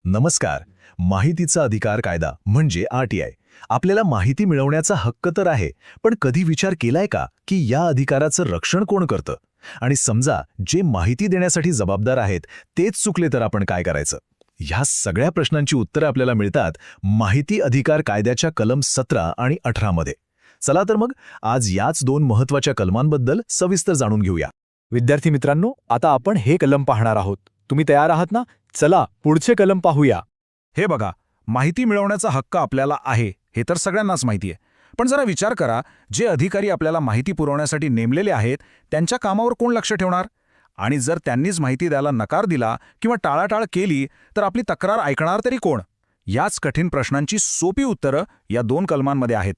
नमस्कार. माहितीचा अधिकार कायदा म्हणजे आरटीआय आपल्याला माहिती मिळवण्याचा हक्क तर आहे, पण कधी विचार केलाय का की या अधिकाराचं रक्षण कोण करतं? आणि समजा जे माहिती देण्यासाठी जबाबदार आहेत तेच चुकले तर आपण काय करायचं? ह्या सगळ्या प्रश्नांची उत्तरं आपल्याला मिळतात माहिती अधिकार कायद्याच्या कलम 17 आणि 18 मध्ये. चला तर मग आज याच दोन महत्त्वाच्या कलमांबद्दल सविस्तर जाणून घेऊया. विद्यार्थी मित्रांनो, आता आपण हे कलम पाहणार आहोत. तुम्ही तयार आहात ना? चला पुढचे कलम पाहूया. हे बघा, माहिती मिळवण्याचा हक्क आपल्याला आहे हे तर सगळ्यांनाच माहिती आहे. पण जरा विचार करा, जे अधिकारी आपल्याला माहिती पुरवण्यासाठी नेमलेले आहेत त्यांच्या कामावर कोण लक्ष ठेवणार? आणि जर त्यांनीच माहिती द्यायला नकार दिला किंवा टाळाटाळ केली तर आपली तक्रार ऐकणार तरी कोण? याच कठीण प्रश्नांची सोपी उत्तरं या दोन कलमांमध्ये आहेत.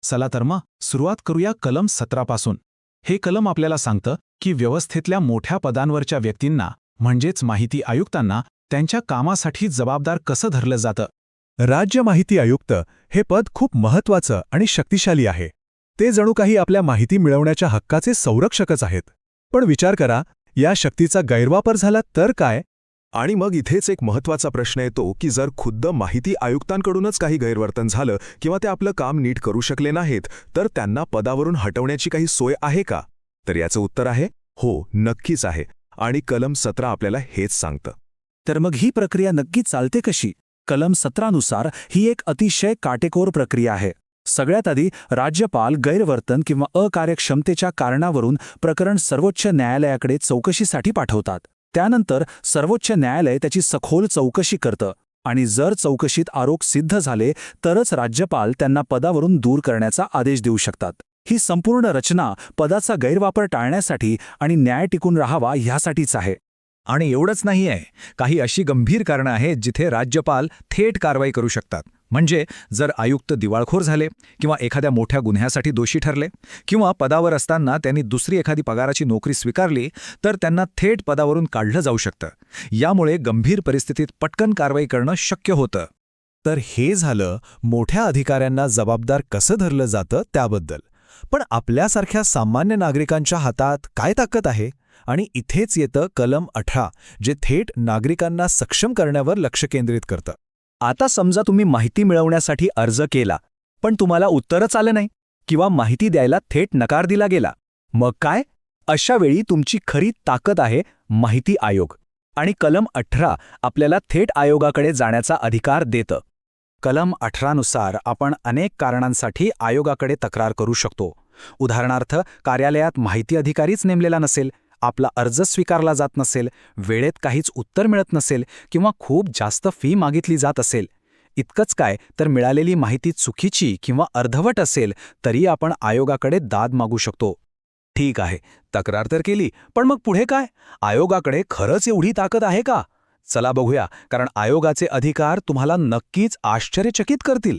चला तर मग सुरुवात करूया कलम 17 पासून. हे कलम आपल्याला सांगतं की व्यवस्थेतल्या मोठ्या पदांवरच्या व्यक्तींना म्हणजेच माहिती आयुक्तांना त्यांच्या कामासाठी जबाबदार कसं धरलं जातं. राज्य माहिती आयुक्त हे पद खूप महत्त्वाचं आणि शक्तिशाली आहे. ते जणू काही आपल्या माहिती मिळवण्याच्या हक्काचे संरक्षकच आहेत. पण विचार करा, या शक्तीचा गैरवापर झाला तर काय? आणि मग इथेच एक महत्त्वाचा प्रश्न येतो की जर खुद्द माहिती आयुक्तांकडूनच काही गैरवर्तन झालं किंवा ते आपलं काम नीट करू शकले नाहीत तर त्यांना पदावरून हटवण्याची काही सोय आहे का? तर याचं उत्तर आहे हो, नक्कीच आहे. आणि कलम 17 आपल्याला हेच सांगतं. तर मग ही प्रक्रिया नक्की चालते कशी? कलम 17 नुसार ही एक अतिशय काटेकोर प्रक्रिया आहे. सगळ्यात आधी राज्यपाल गैरवर्तन किंवा अकार्यक्षमतेच्या कारणावरून प्रकरण सर्वोच्च न्यायालयाकडे चौकशीसाठी पाठवतात. त्यानंतर सर्वोच्च न्यायालय त्याची सखोल चौकशी करतं आणि जर चौकशीत आरोप सिद्ध झाले तरच राज्यपाल त्यांना पदावरून दूर करण्याचा आदेश देऊ शकतात. ही संपूर्ण रचना पदाचा गैरवापर टाळण्यासाठी आणि न्याय टिकून राहावा ह्यासाठीच आहे. आणि एवढंच नाही आहे, काही अशी गंभीर कारणं आहेत जिथे राज्यपाल थेट कारवाई करू शकतात. म्हणजे जर आयुक्त दिवाळखोर झाले किंवा एखाद्या मोठ्या गुन्ह्यासाठी दोषी ठरले किंवा पदावर असताना त्यांनी दुसरी एखादी पगाराची नोकरी स्वीकारली तर त्यांना थेट पदावरून काढलं जाऊ शकतं. यामुळे गंभीर परिस्थितीत पटकन कारवाई करणं शक्य होतं. तर हे झालं मोठ्या अधिकाऱ्यांना जबाबदार कसं धरलं जातं त्याबद्दल. पण आपल्यासारख्या सामान्य नागरिकांच्या हातात काय ताकद आहे? आणि इथेच येतं कलम 18, जे थेट नागरिकांना सक्षम करण्यावर लक्ष केंद्रित करतं. आता समजा तुम्ही माहिती मिळवण्यासाठी अर्ज केला, पण तुम्हाला उत्तरच आलं नाही किंवा माहिती द्यायला थेट नकार दिला गेला. मग काय? अशा वेळी तुमची खरी ताकद आहे माहिती आयोग. आणि कलम 18 आपल्याला थेट आयोगाकडे जाण्याचा अधिकार देतं. कलम 18 नुसार आपण अनेक कारणांसाठी आयोगाकडे तक्रार करू शकतो. उदाहरणार्थ, कार्यालयात माहिती अधिकारीच नेमलेला नसेल, आपला अर्ज स्वीकारला जात नसेल, वेळेत काहीच उत्तर मिळत नसेल किंवा खूप जास्त फी मागितली जात असेल. इतकंच काय तर मिळालेली माहिती चुकीची किंवा अर्धवट असेल तरी आपण आयोगाकडे दाद मागू शकतो. ठीक आहे, तक्रार तर केली, पण मग पुढे काय? आयोगाकडे खरंच एवढी ताकद आहे का? चला बघूया, कारण आयोगाचे अधिकार तुम्हाला नक्कीच आश्चर्यचकित करतील.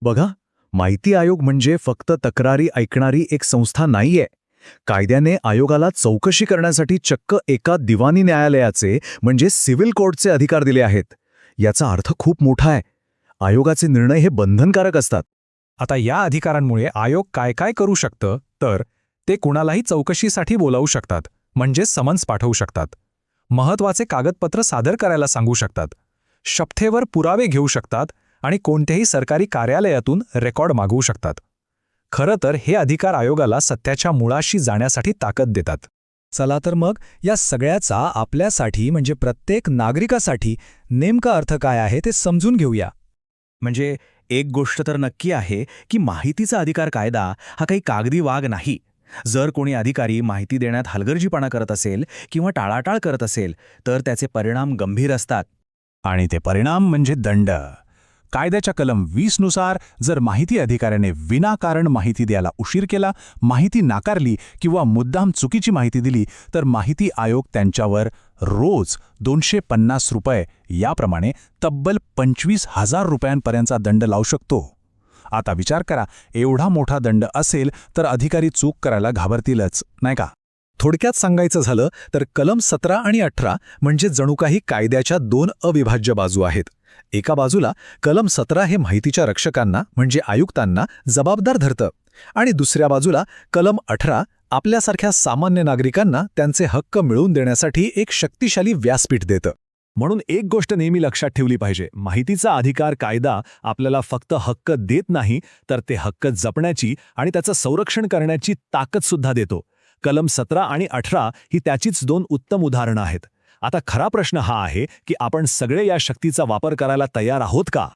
बघा, माहिती आयोग म्हणजे फक्त तक्रारी ऐकणारी एक संस्था नाहीये. कायद्याने आयोगाला चौकशी करण्यासाठी चक्क एका दिवाणी न्यायालयाचे म्हणजे सिव्हिल कोर्टचे अधिकार दिले आहेत. याचा अर्थ खूप मोठा आहे. आयोगाचे निर्णय हे बंधनकारक असतात. आता या अधिकारांमुळे आयोग काय काय करू शकतं तर ते कुणालाही चौकशीसाठी बोलावू शकतात, म्हणजे समन्स पाठवू शकतात. महत्त्वाचे कागदपत्र सादर करायला सांगू शकतात. शपथेवर पुरावे घेऊ शकतात आणि कोणत्याही सरकारी कार्यालयातून रेकॉर्ड मागवू शकतात. खरं तर हे अधिकार आयोगाला सत्याच्या मुळाशी जाण्यासाठी ताकद देतात. चला तर मग या सगळ्याचा आपल्यासाठी म्हणजे प्रत्येक नागरिकासाठी नेमका अर्थ काय आहे ते समजून घेऊया. म्हणजे एक गोष्ट तर नक्की आहे की माहितीचा अधिकार कायदा हा काही कागदी वाघ नाही. जर कोणी अधिकारी माहिती देण्यात हलगर्जीपणा करत असेल किंवा टाळाटाळ करत असेल तर त्याचे परिणाम गंभीर असतात. आणि ते परिणाम म्हणजे दंड. कायद्याच्या कलम 20 नुसार जर माहिती अधिकाऱ्याने विनाकारण माहिती द्यायला उशीर केला, माहिती नाकारली किंवा मुद्दाम चुकीची माहिती दिली तर माहिती आयोग त्यांच्यावर रोज 250 रुपये याप्रमाणे तब्बल 25,000 रुपयांपर्यंतचा दंड लावू शकतो. आता विचार करा, एवढा मोठा दंड असेल तर अधिकारी चूक करायला घाबरतीलच, नाही का? थोडक्यात सांगायचं झालं तर कलम 17 आणि 18 म्हणजे जणू काही कायद्याच्या दोन अविभाज्य बाजू आहेत. एका बाजूला कलम 17 हे माहितीच्या रक्षकांना म्हणजे आयुक्तांना जबाबदार धरतं आणि दुसऱ्या बाजूला कलम 18 आपल्यासारख्या सामान्य नागरिकांना त्यांचे हक्क मिळवून देण्यासाठी एक शक्तिशाली व्यासपीठ देतं. म्हणून एक गोष्ट नेहमी लक्षात ठेवली पाहिजे, माहितीचा अधिकार कायदा आपल्याला फक्त हक्क देत नाही, तर ते हक्क जपण्याची आणि त्याचं संरक्षण करण्याची ताकदसुद्धा देतो. कलम 17 आणि 18 ही त्याचीच 2 उत्तम उदाहरणं आहेत. आता खरा प्रश्न हा आहे की आपण सगळे या शक्तीचा वापर करायला तयार आहोत का?